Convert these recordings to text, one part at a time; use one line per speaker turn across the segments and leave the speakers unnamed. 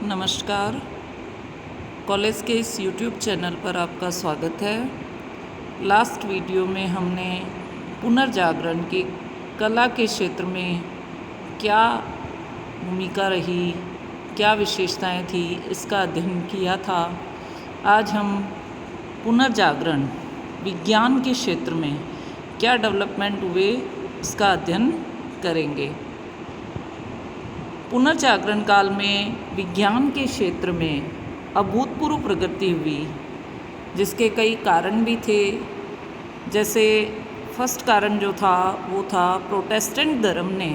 नमस्कार। कॉलेज के इस यूट्यूब चैनल पर आपका स्वागत है। लास्ट वीडियो में हमने पुनर्जागरण की कला के क्षेत्र में क्या भूमिका रही, क्या विशेषताएं थी, इसका अध्ययन किया था। आज हम पुनर्जागरण विज्ञान के क्षेत्र में क्या डेवलपमेंट हुए, इसका अध्ययन करेंगे। पुनर्जागरण काल में विज्ञान के क्षेत्र में अभूतपूर्व प्रगति हुई, जिसके कई कारण भी थे। जैसे फर्स्ट कारण जो था वो था प्रोटेस्टेंट धर्म ने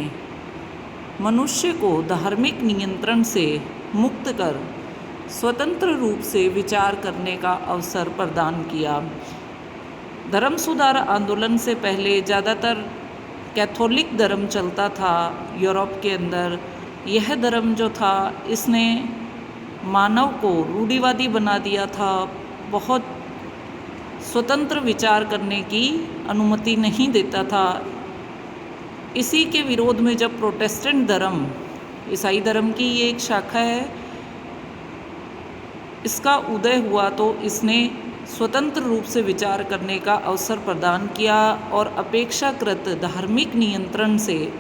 मनुष्य को धार्मिक नियंत्रण से मुक्त कर स्वतंत्र रूप से विचार करने का अवसर प्रदान किया। धर्म सुधार आंदोलन से पहले ज़्यादातर कैथोलिक धर्म चलता था यूरोप के अंदर। यह धर्म जो था इसने मानव को रूढ़िवादी बना दिया था, बहुत स्वतंत्र विचार करने की अनुमति नहीं देता था। इसी के विरोध में जब प्रोटेस्टेंट धर्म, ईसाई धर्म की ये एक शाखा है, इसका उदय हुआ तो इसने स्वतंत्र रूप से विचार करने का अवसर प्रदान किया और अपेक्षाकृत धार्मिक नियंत्रण से,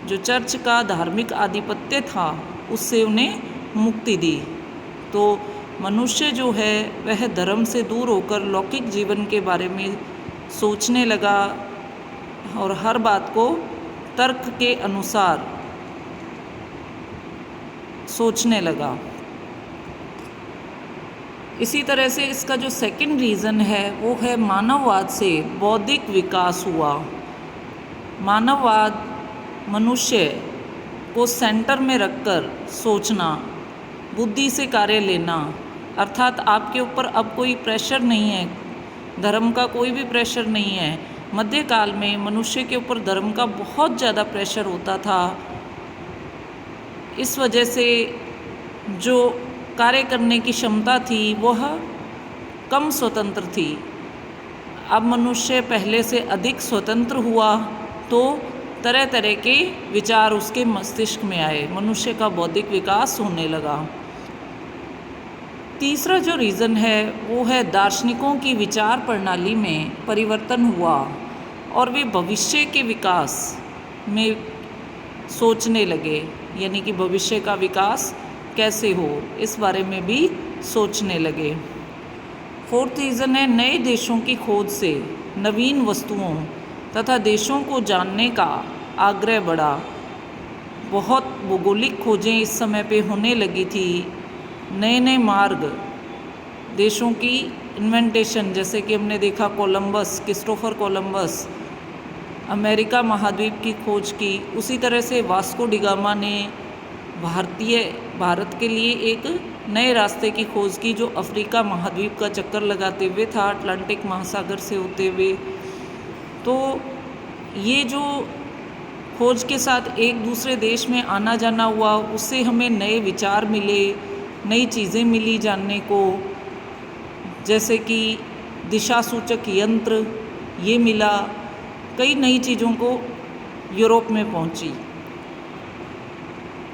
जो चर्च का धार्मिक आधिपत्य था, उससे उन्हें मुक्ति दी। तो मनुष्य जो है वह धर्म से दूर होकर लौकिक जीवन के बारे में सोचने लगा और हर बात को तर्क के अनुसार सोचने लगा। इसी तरह से इसका जो सेकंड रीज़न है वो है मानववाद से बौद्धिक विकास हुआ। मानववाद मनुष्य को सेंटर में रखकर सोचना, बुद्धि से कार्य लेना, अर्थात आपके ऊपर अब कोई प्रेशर नहीं है, धर्म का कोई भी प्रेशर नहीं है। मध्यकाल में मनुष्य के ऊपर धर्म का बहुत ज़्यादा प्रेशर होता था। इस वजह से जो कार्य करने की क्षमता थी वह कम स्वतंत्र थी। अब मनुष्य पहले से अधिक स्वतंत्र हुआ तो तरह तरह के विचार उसके मस्तिष्क में आए, मनुष्य का बौद्धिक विकास होने लगा। तीसरा जो रीज़न है वो है दार्शनिकों की विचार प्रणाली में परिवर्तन हुआ और वे भविष्य के विकास में सोचने लगे, यानी कि भविष्य का विकास कैसे हो, इस बारे में भी सोचने लगे। फोर्थ रीज़न है नए देशों की खोज से नवीन वस्तुओं तथा देशों को जानने का आग्रह बढ़ा। बहुत भौगोलिक खोजें इस समय पे होने लगी थी। नए नए मार्ग, देशों की इन्वेंटेशन, जैसे कि हमने देखा क्रिस्टोफर कोलंबस अमेरिका महाद्वीप की खोज की। उसी तरह से वास्को डी गामा ने भारत के लिए एक नए रास्ते की खोज की, जो अफ्रीका महाद्वीप का चक्कर लगाते हुए था, अटलांटिक महासागर से होते हुए। तो ये जो खोज के साथ एक दूसरे देश में आना जाना हुआ, उससे हमें नए विचार मिले, नई चीज़ें मिली जानने को, जैसे कि दिशा सूचक यंत्र ये मिला। कई नई चीज़ों को यूरोप में पहुंची।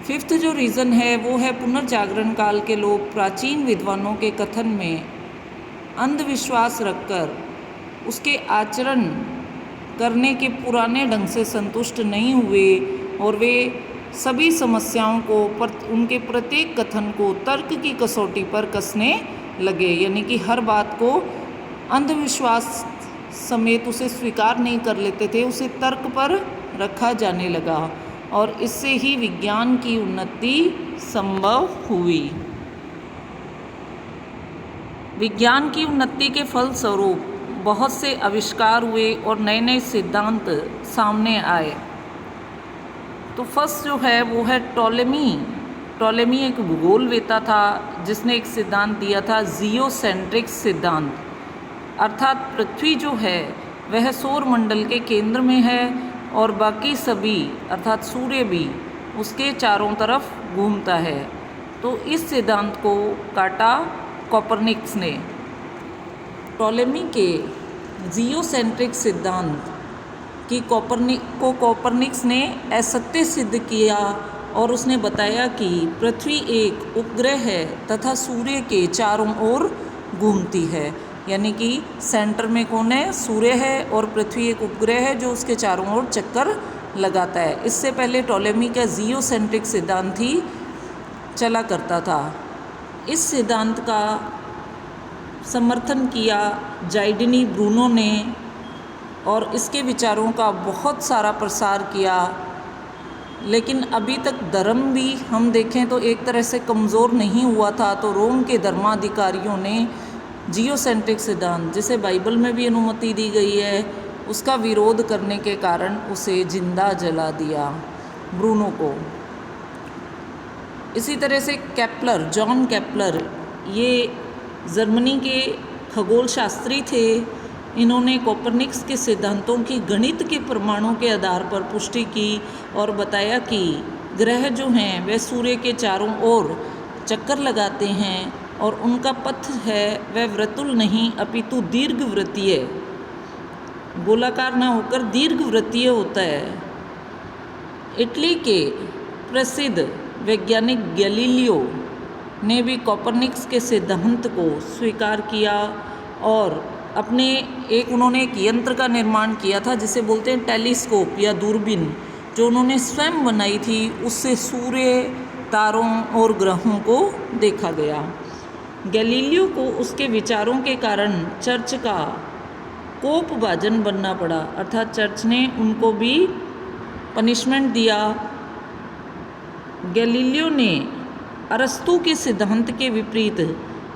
फिफ्थ जो रीज़न है वो है पुनर्जागरण काल के लोग प्राचीन विद्वानों के कथन में अंधविश्वास रखकर उसके आचरण करने के पुराने ढंग से संतुष्ट नहीं हुए और वे सभी समस्याओं को उनके प्रत्येक कथन को तर्क की कसौटी पर कसने लगे, यानी कि हर बात को अंधविश्वास समेत उसे स्वीकार नहीं कर लेते थे, उसे तर्क पर रखा जाने लगा और इससे ही विज्ञान की उन्नति संभव हुई। विज्ञान की उन्नति के फलस्वरूप बहुत से आविष्कार हुए और नए नए सिद्धांत सामने आए। तो फर्स्ट जो है वो है टॉलेमी एक भूगोलवेता था जिसने एक सिद्धांत दिया था, जियोसेंट्रिक सिद्धांत। अर्थात पृथ्वी जो है वह सौर मंडल के केंद्र में है और बाकी सभी अर्थात सूर्य भी उसके चारों तरफ घूमता है। तो इस सिद्धांत को काटा कोपरनिकस ने। टॉलेमी के जियोसेंट्रिक सिद्धांत कि कोपरनिकस ने असत्य सिद्ध किया और उसने बताया कि पृथ्वी एक उपग्रह है तथा सूर्य के चारों ओर घूमती है। यानी कि सेंटर में कौन है? सूर्य है, और पृथ्वी एक उपग्रह है जो उसके चारों ओर चक्कर लगाता है। इससे पहले टॉलेमी का जियोसेंट्रिक सिद्धांत ही चला करता था। इस सिद्धांत का समर्थन किया जाइडिनी ब्रूनो ने और इसके विचारों का बहुत सारा प्रसार किया। लेकिन अभी तक धर्म भी हम देखें तो एक तरह से कमज़ोर नहीं हुआ था। तो रोम के धर्माधिकारियों ने जियोसेंट्रिक सिद्धांत, जिसे बाइबल में भी अनुमति दी गई है, उसका विरोध करने के कारण उसे जिंदा जला दिया, ब्रूनो को। इसी तरह से केपलर, जॉन केपलर, ये जर्मनी के खगोल शास्त्री थे। इन्होंने कोपरनिकस के सिद्धांतों की गणित के प्रमाणों के आधार पर पुष्टि की और बताया कि ग्रह जो हैं वह सूर्य के चारों ओर चक्कर लगाते हैं और उनका पथ है वह वृत्तुल नहीं अपितु दीर्घवृत्तीय, गोलाकार ना होकर दीर्घवृत्तीय होता है। इटली के प्रसिद्ध वैज्ञानिक गैलीलियो ने भी कोपरनिकस के सिद्धांत को स्वीकार किया और उन्होंने एक यंत्र का निर्माण किया था जिसे बोलते हैं टेलीस्कोप या दूरबीन, जो उन्होंने स्वयं बनाई थी। उससे सूर्य, तारों और ग्रहों को देखा गया। गैलीलियो को उसके विचारों के कारण चर्च का कोपभाजन बनना पड़ा, अर्थात चर्च ने उनको भी पनिशमेंट दिया। गैलीलियो ने अरस्तु के सिद्धांत के विपरीत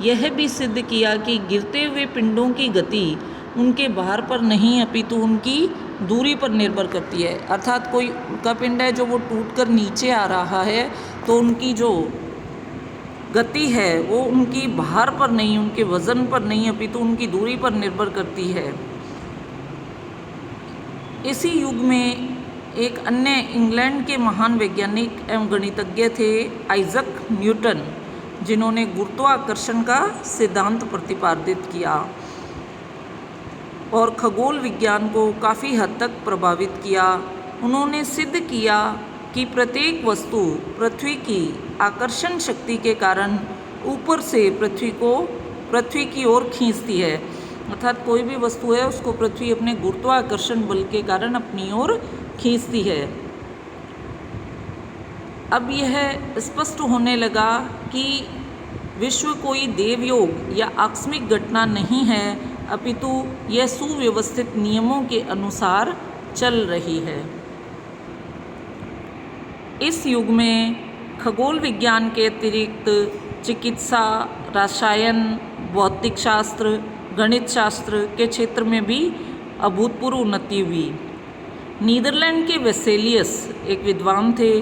यह भी सिद्ध किया कि गिरते हुए पिंडों की गति उनके भार पर नहीं अपितु उनकी दूरी पर निर्भर करती है। अर्थात कोई उल्का पिंड है जो वो टूटकर नीचे आ रहा है तो उनकी जो गति है वो उनकी भार पर नहीं, उनके वज़न पर नहीं अपितु उनकी दूरी पर निर्भर करती है। इसी युग में एक अन्य इंग्लैंड के महान वैज्ञानिक एवं गणितज्ञ थे आइजक न्यूटन, जिन्होंने गुरुत्वाकर्षण का सिद्धांत प्रतिपादित किया और खगोल विज्ञान को काफ़ी हद तक प्रभावित किया। उन्होंने सिद्ध किया कि प्रत्येक वस्तु पृथ्वी की आकर्षण शक्ति के कारण ऊपर से पृथ्वी की ओर खींचती है। अर्थात कोई भी वस्तु है उसको पृथ्वी अपने गुरुत्वाकर्षण बल के कारण अपनी ओर खींचती है। अब यह स्पष्ट होने लगा कि विश्व कोई देवयोग या आकस्मिक घटना नहीं है अपितु यह सुव्यवस्थित नियमों के अनुसार चल रही है। इस युग में खगोल विज्ञान के अतिरिक्त चिकित्सा, रसायन, भौतिक शास्त्र, गणित शास्त्र के क्षेत्र में भी अभूतपूर्व उन्नति हुई। नीदरलैंड के वेसेलियस, एक विद्वान थे,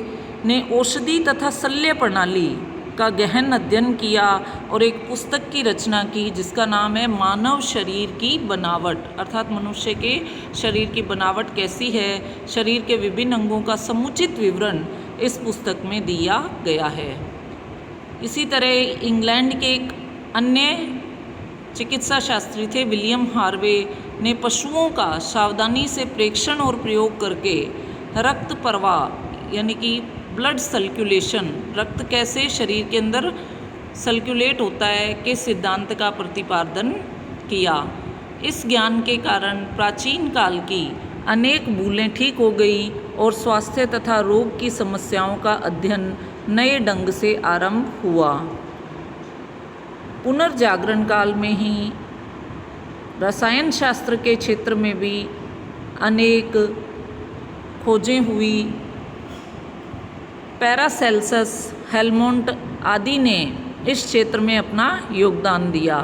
ने औषधि तथा शल्य प्रणाली का गहन अध्ययन किया और एक पुस्तक की रचना की जिसका नाम है मानव शरीर की बनावट, अर्थात मनुष्य के शरीर की बनावट कैसी है, शरीर के विभिन्न अंगों का समुचित विवरण इस पुस्तक में दिया गया है। इसी तरह इंग्लैंड के एक अन्य चिकित्सा शास्त्री थे विलियम हार्वे ने पशुओं का सावधानी से प्रेक्षण और प्रयोग करके रक्त प्रवाह यानी कि ब्लड सर्कुलेशन, रक्त कैसे शरीर के अंदर सर्कुलेट होता है के सिद्धांत का प्रतिपादन किया। इस ज्ञान के कारण प्राचीन काल की अनेक भूलें ठीक हो गई और स्वास्थ्य तथा रोग की समस्याओं का अध्ययन नए ढंग से आरंभ हुआ। पुनर्जागरण काल में ही रसायन शास्त्र के क्षेत्र में भी अनेक खोजें हुई। पैरासेल्सस, हेलमोंट आदि ने इस क्षेत्र में अपना योगदान दिया।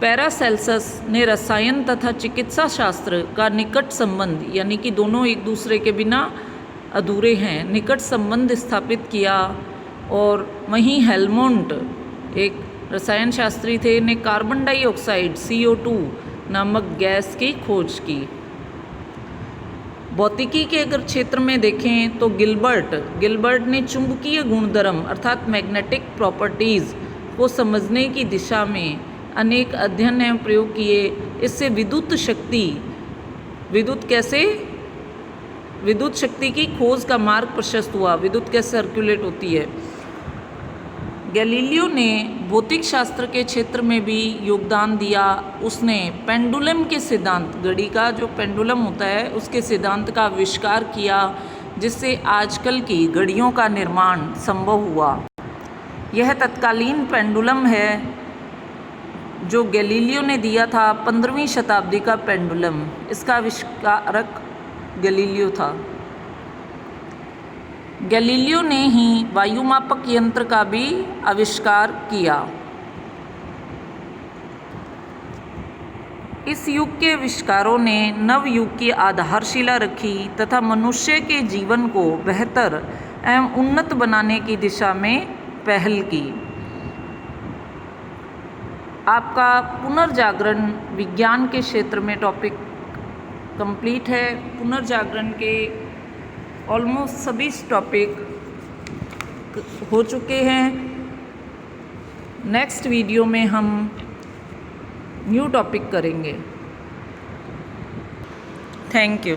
पैरासेल्सस ने रसायन तथा चिकित्सा शास्त्र का निकट संबंध, यानी कि दोनों एक दूसरे के बिना अधूरे हैं, निकट संबंध स्थापित किया। और वहीं हेलमोंट, एक रसायन शास्त्री थे, ने कार्बन डाइऑक्साइड CO2 नामक गैस की खोज की। भौतिकी के अगर क्षेत्र में देखें तो गिलबर्ट ने चुंबकीय गुणधर्म अर्थात मैग्नेटिक प्रॉपर्टीज़ को समझने की दिशा में अनेक अध्ययन एवं प्रयोग किए। इससे विद्युत शक्ति, विद्युत कैसे विद्युत शक्ति की खोज का मार्ग प्रशस्त हुआ। विद्युत कैसे सर्कुलेट होती है। गैलीलियो ने भौतिक शास्त्र के क्षेत्र में भी योगदान दिया। उसने पेंडुलम के सिद्धांत, घड़ी का जो पेंडुलम होता है उसके सिद्धांत का आविष्कार किया, जिससे आजकल की घड़ियों का निर्माण संभव हुआ। यह तत्कालीन पेंडुलम है जो गैलीलियो ने दिया था, 15वीं शताब्दी का पेंडुलम। इसका आविष्कारक गैलीलियो था। गैलीलियो ने ही वायुमापक यंत्र का भी आविष्कार किया। इस युग के आविष्कारों ने नव युग की आधारशिला रखी तथा मनुष्य के जीवन को बेहतर एवं उन्नत बनाने की दिशा में पहल की। आपका पुनर्जागरण विज्ञान के क्षेत्र में टॉपिक कंप्लीट है। पुनर्जागरण के ऑलमोस्ट सभी टॉपिक हो चुके हैं। नेक्स्ट वीडियो में हम न्यू टॉपिक करेंगे। Thank you.